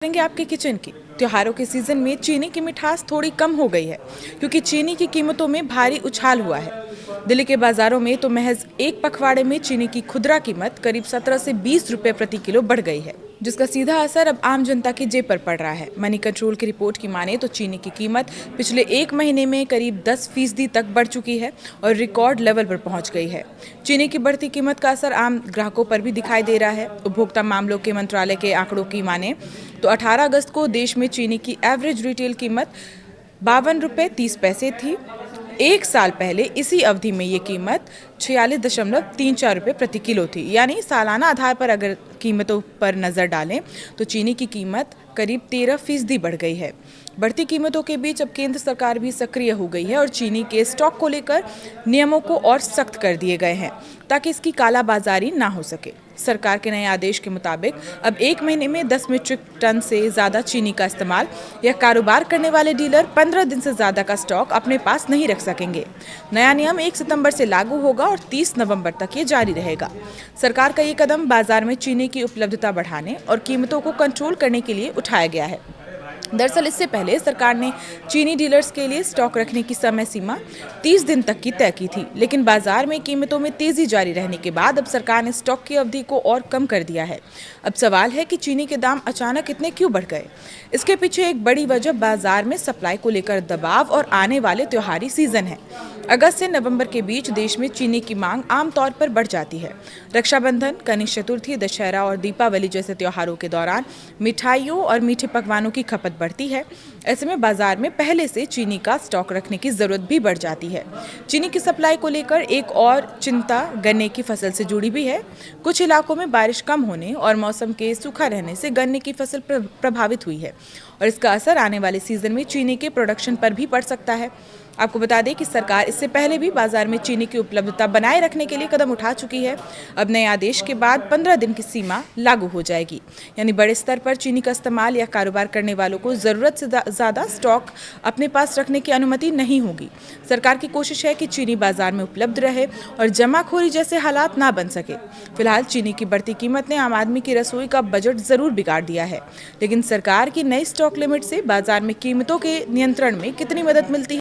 करेंगे आपके किचन की। त्योहारों के सीजन में चीनी की मिठास थोड़ी कम हो गई है क्योंकि चीनी की कीमतों में भारी उछाल हुआ है। दिल्ली के बाजारों में तो महज एक पखवाड़े में चीनी की खुदरा कीमत करीब 17 से 20 रुपए प्रति किलो बढ़ गई है, जिसका सीधा असर अब आम जनता की जेब पर पड़ रहा है। मनी कंट्रोल की रिपोर्ट की माने तो चीनी की कीमत पिछले एक महीने में करीब 10% तक बढ़ चुकी है और रिकॉर्ड लेवल पर पहुंच गई है। चीनी की बढ़ती कीमत का असर आम ग्राहकों पर भी दिखाई दे रहा है। उपभोक्ता मामलों के मंत्रालय के आंकड़ों की माने तो 18 अगस्त को देश में चीनी की एवरेज रिटेल कीमत 52 रुपये 30 पैसे थी। एक साल पहले इसी अवधि में ये कीमत 46.34 रुपये प्रति किलो थी। यानी सालाना आधार पर अगर कीमतों पर नज़र डालें तो चीनी की कीमत करीब 13% बढ़ गई है। बढ़ती कीमतों के बीच अब केंद्र सरकार भी सक्रिय हो गई है और चीनी के स्टॉक को लेकर नियमों को और सख्त कर दिए गए हैं ताकि इसकी कालाबाजारी ना हो सके। सरकार के नए आदेश के मुताबिक अब एक महीने में 10 मीट्रिक टन से ज़्यादा चीनी का इस्तेमाल या कारोबार करने वाले डीलर 15 दिन से ज़्यादा का स्टॉक अपने पास नहीं रख सकेंगे। नया नियम 1 सितंबर से लागू होगा और 30 नवंबर तक ये जारी रहेगा। सरकार का ये कदम बाजार में चीनी की उपलब्धता बढ़ाने और कीमतों को कंट्रोल करने के लिए उठाया गया है। दरअसल इससे पहले सरकार ने चीनी डीलर्स के लिए स्टॉक रखने की समय सीमा 30 दिन तक की तय की थी, लेकिन बाजार में कीमतों में तेजी जारी रहने के बाद अब सरकार ने स्टॉक की अवधि को और कम कर दिया है। अब सवाल है कि चीनी के दाम अचानक इतने क्यों बढ़ गए। इसके पीछे एक बड़ी वजह बाजार में सप्लाई को लेकर दबाव और आने वाले त्योहारी सीजन है। अगस्त से नवंबर के बीच देश में चीनी की मांग आमतौर पर बढ़ जाती है। रक्षाबंधन, गणेश चतुर्थी, दशहरा और दीपावली जैसे त्योहारों के दौरान मिठाइयों और मीठे पकवानों की खपत बढ़ती है। ऐसे में बाजार में पहले से चीनी का स्टॉक रखने की जरूरत भी बढ़ जाती है। चीनी की सप्लाई को लेकर एक और चिंता गन्ने की फसल से जुड़ी भी है। कुछ इलाकों में बारिश कम होने और मौसम के सूखा रहने से गन्ने की फसल प्रभावित हुई है और इसका असर आने वाले सीजन में चीनी के प्रोडक्शन पर भी पड़ सकता है। आपको बता दें कि सरकार इससे पहले भी बाजार में चीनी की उपलब्धता बनाए रखने के लिए कदम उठा चुकी है। अब नए आदेश के बाद 15 दिन की सीमा लागू हो जाएगी, यानी बड़े स्तर पर चीनी का इस्तेमाल या कारोबार करने वालों को जरूरत से ज़्यादा स्टॉक अपने पास रखने की अनुमति नहीं होगी। सरकार की कोशिश है कि चीनी बाजार में उपलब्ध रहे और जमाखोरी जैसे हालात ना बन सके। फिलहाल चीनी की बढ़ती कीमत ने आम आदमी की रसोई का बजट जरूर बिगाड़ दिया है, लेकिन सरकार की नई स्टॉक लिमिट से बाजार में कीमतों के नियंत्रण में कितनी मदद मिलती है